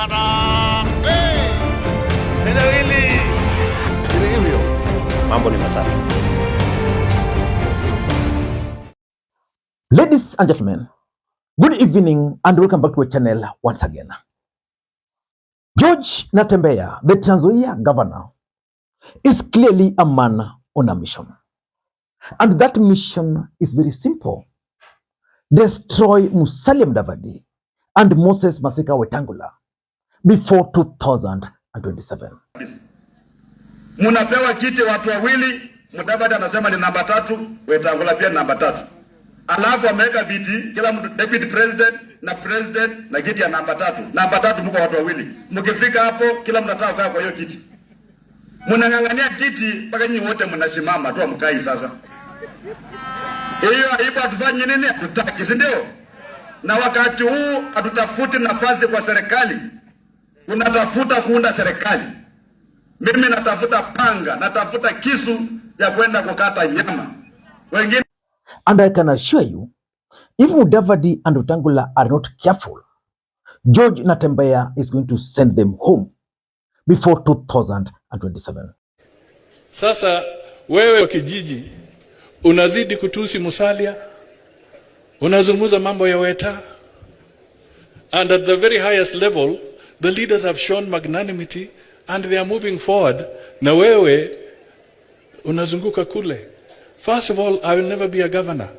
Eneo hili si hivyo. Mambo ni matatu. Ladies and gentlemen, good evening and welcome back to our channel once again. George Natembeya, the Trans Nzoia governor, is clearly a man on a mission. And that mission is very simple. Destroy Musalia Mudavadi and Moses Masika wetangula before 2027. Munapewa kiti watu wawili, Mudavadi anasema ni namba 3, wetangula pia namba 3. Alafu ameweka viti kila mtu, deputy president na kiti ya namba 3. Namba 3 mko watu wawili. Mkifika hapo kila mtu ataka kwa hiyo kiti. Mnang'ang'ania kiti mpaka nyinyi wote mnasimama tu amkai sasa. Hiyo haipo, atufanye nini? Hatutaki, si ndio? Na wakati huu hatutafuti nafasi kwa serikali. Unatafuta kuunda serikali. Mimi natafuta panga, natafuta kisu ya kwenda kukata nyama. Wengine. And I can assure you, if Mudavadi and wetangula are not careful, George Natembeya is going to send them home before 2027. Sasa wewe kijiji unazidi kutusi Musalia, unazungumza mambo ya weta, and at the very highest level the leaders have shown magnanimity and they are moving forward, na wewe unazunguka kule. First of all, I will never be a governor.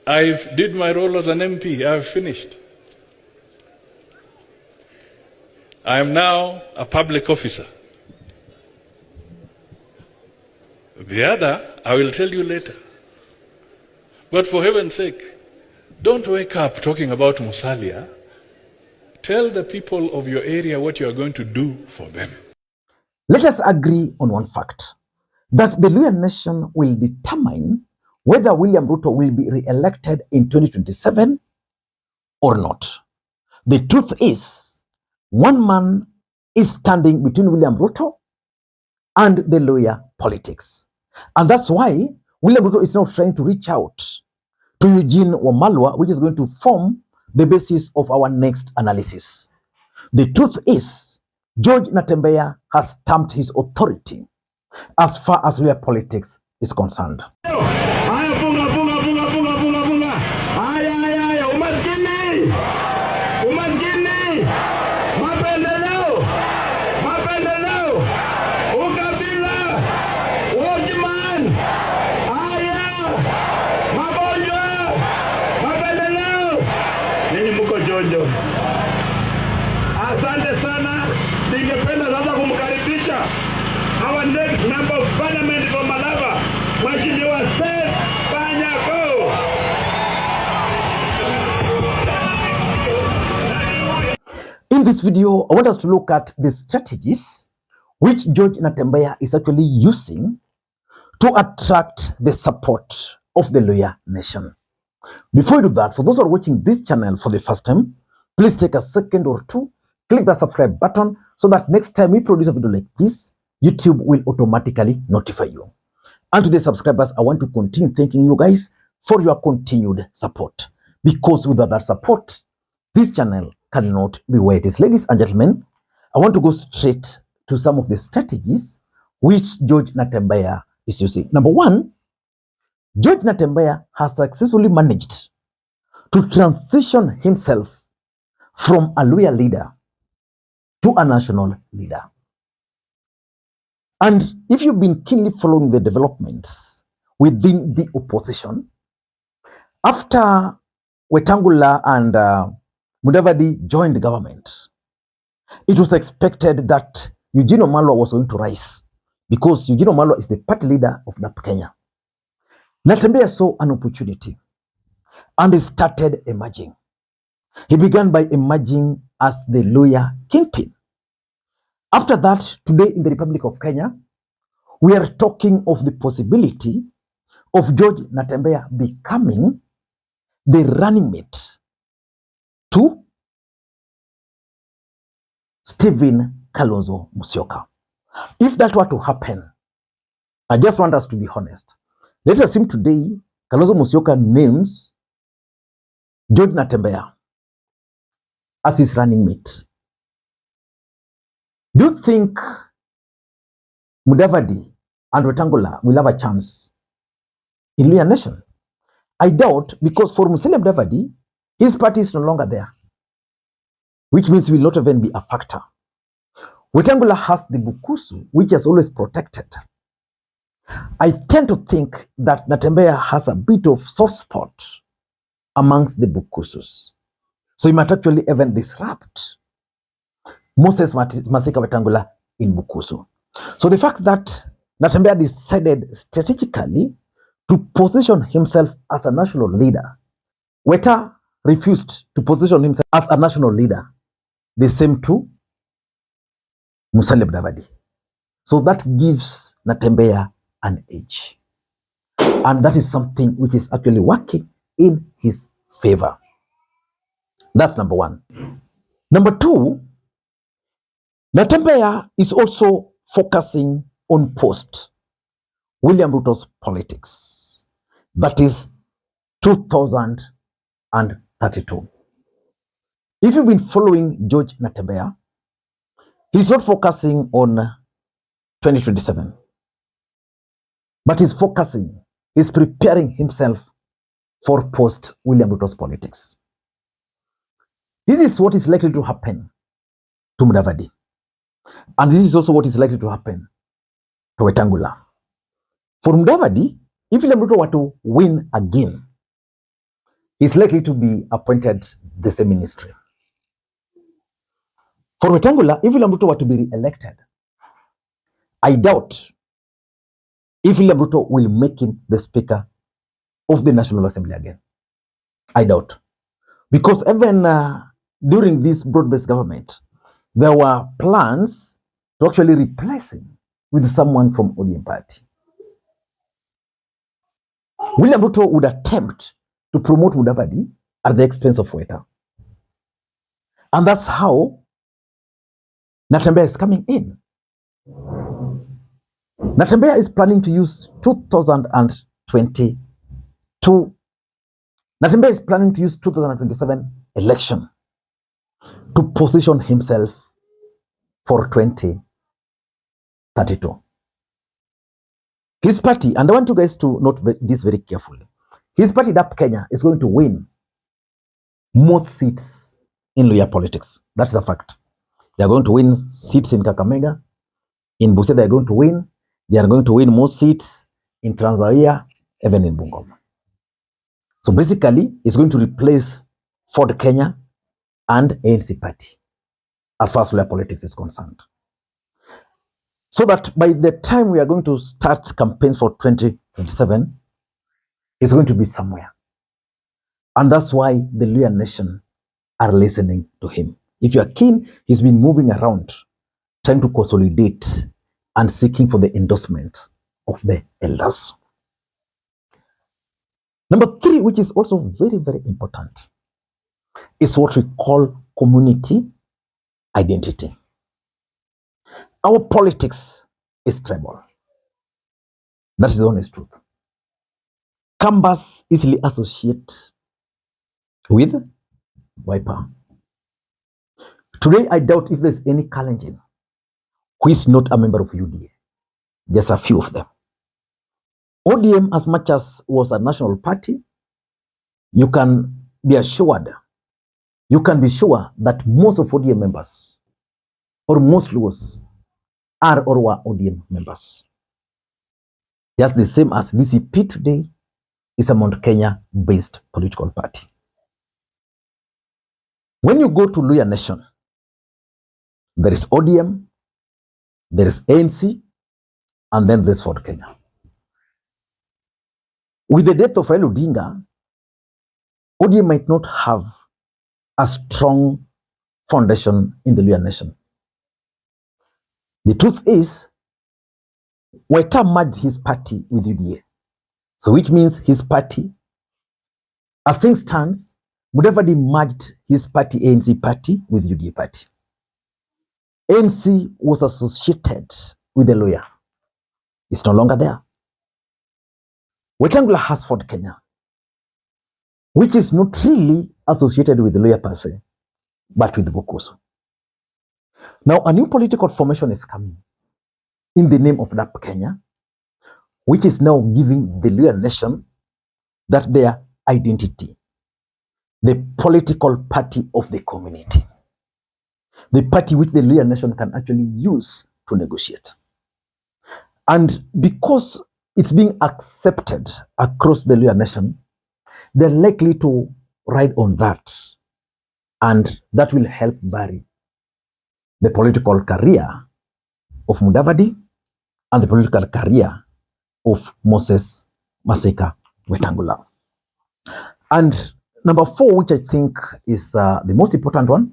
I've did my role as an MP. I've finished. I am now a public officer. The other, I will tell you later. But for heaven's sake, don't wake up talking about Musalia. Tell the people of your area what you are going to do for them. Let us agree on one fact, that the Luhya nation will determine whether William Ruto will be re-elected in 2027 or not. The truth is, one man is standing between William Ruto and the Luhya politics. And that's why William Ruto is now trying to reach out to Eugene Wamalwa, which is going to form the basis of our next analysis. The truth is, George Natembeya has stamped his authority as far as Luhya politics is concerned. Asante sana. Ningependa sasa kumkaribisha our next member of parliament from Malava, Mheshimiwa Seth Panyako. In this video, I want us to look at the strategies which George Natembeya is actually using to attract the support of the Luhya nation. Before we do that, for those who are watching this channel for the first time, please take a second or two, click the subscribe button so that next time we produce a video like this, YouTube will automatically notify you. And to the subscribers, I want to continue thanking you guys for your continued support. Because without that support, this channel cannot be where it is. Ladies and gentlemen, I want to go straight to some of the strategies which George Natembeya is using. Number one, George Natembeya has successfully managed to transition himself from a Luhya leader to a national leader. And if you've been keenly following the developments within the opposition, after Wetangula and Mudavadi joined the government, it was expected that Eugene Wamalwa was going to rise because Eugene Wamalwa is the party leader of NAP Kenya. Natembeya saw an opportunity and he started emerging. He began by emerging as the Luhya kingpin. After that, today in the Republic of Kenya, we are talking of the possibility of George Natembeya becoming the running mate to Stephen Kalonzo Musyoka. If that were to happen, I just want us to be honest. Let us assume today Kalonzo Musyoka names George Natembeya as his running mate. Do you think Mudavadi and Wetangula will have a chance in Luhya Nation? I doubt, because for Musalia Mudavadi, his party is no longer there, which means he will not even be a factor. Wetangula has the Bukusu, which has always protected. I tend to think that Natembeya has a bit of soft spot amongst the Bukusus. So he might actually even disrupt Moses Masika Wetangula in Bukusu. So the fact that Natembeya decided strategically to position himself as a national leader, Weta refused to position himself as a national leader. The same to Musalia Mudavadi. So that gives Natembeya an edge. And that is something which is actually working in his favor. That's number one. Number two, Natembeya is also focusing on post William Ruto's politics. That is 2032. If you've been following George Natembeya, he's not focusing on 2027, but he's preparing himself for post William Ruto's politics. This is what is likely to happen to Mudavadi. And this is also what is likely to happen to Wetangula. For Mudavadi, if William Ruto were to win again, he's likely to be appointed the same ministry. For Wetangula, if William Ruto were to be re-elected, I doubt if William Ruto will make him the Speaker of the National Assembly again. I doubt. Because even during this broad-based government, there were plans to actually replace him with someone from ODM party. William Ruto would attempt to promote Mudavadi at the expense of Weta. And that's how Natembeya is coming in. Natembeya is planning to use 2022. Natembeya is planning to use 2027 election to position himself for 2032. His party, and I want you guys to note this very carefully, his party, DAP Kenya, is going to win most seats in Luhya politics. That's a fact. They are going to win seats in Kakamega. In Busia, they are going to win. They are going to win most seats in Trans Nzoia, even in Bungoma. So basically, it's going to replace Ford Kenya and ANC party as far as Luhya politics is concerned. So that by the time we are going to start campaigns for 2027, it's going to be somewhere. And that's why the Luhya nation are listening to him. If you are keen, he's been moving around, trying to consolidate and seeking for the endorsement of the elders. Number three, which is also very, very important, is what we call community identity. Our politics is tribal. That is the honest truth. Kambas easily associate with Wiper. Today, I doubt if there's any Kalenjin who is not a member of UDA. Just a few of them. ODM, as much as was a national party, you can be assured, you can be sure that most of ODM members, or most Luos, are or were ODM members. Just the same as DCP today is a Mount Kenya-based political party. When you go to Luhya Nation, there is ODM, there is ANC, and then there's Ford Kenya. With the death of Raila Odinga, ODM might not have a strong foundation in the Luhya Nation. The truth is, Weta merged his party with UDA. So which means his party, as things stands, Mudavadi merged his party, ANC party, with UDA party. ANC was associated with the lawyer. It's no longer there. Wetangula has Ford Kenya, which is not really associated with the Luhya per se, but with Bukusu. Now, a new political formation is coming in the name of DAP Kenya, which is now giving the Luhya nation that their identity, the political party of the community, the party which the Luhya nation can actually use to negotiate. And because it's being accepted across the Luhya nation, they're likely to ride on that. And that will help bury the political career of Mudavadi and the political career of Moses Masika Wetangula. And number 4, which I think is the most important one,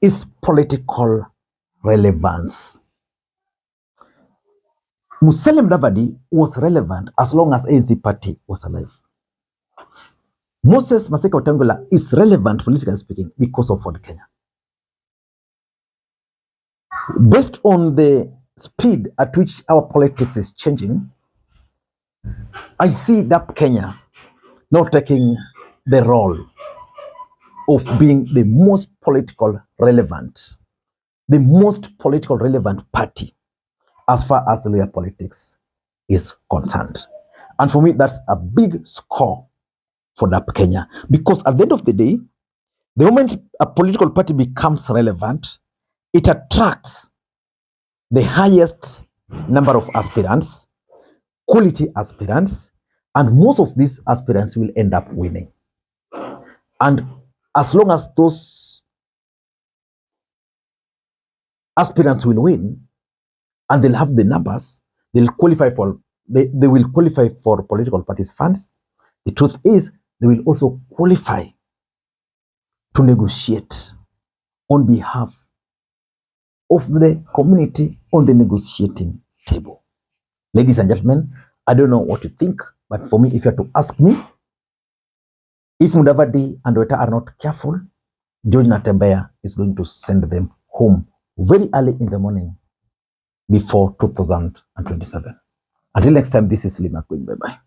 is political relevance. Musalia Mudavadi was relevant as long as ANC party was alive. Moses Masika Wetangula is relevant, politically speaking, because of Ford Kenya. Based on the speed at which our politics is changing, I see DAP Kenya not taking the role of being the most political relevant party as far as the Luhya politics is concerned. And for me, that's a big score for DAP Kenya, because at the end of the day, the moment a political party becomes relevant, it attracts the highest number of aspirants, quality aspirants, and most of these aspirants will end up winning. And as long as those aspirants will win and they'll have the numbers, they will qualify for political parties funds. The truth is, they will also qualify to negotiate on behalf of the community on the negotiating table. Ladies and gentlemen, I don't know what you think, but for me, if you are to ask me, if Mudavadi and Weta are not careful, George Natembeya is going to send them home very early in the morning before 2027. Until next time, this is Makwiny. Bye-bye.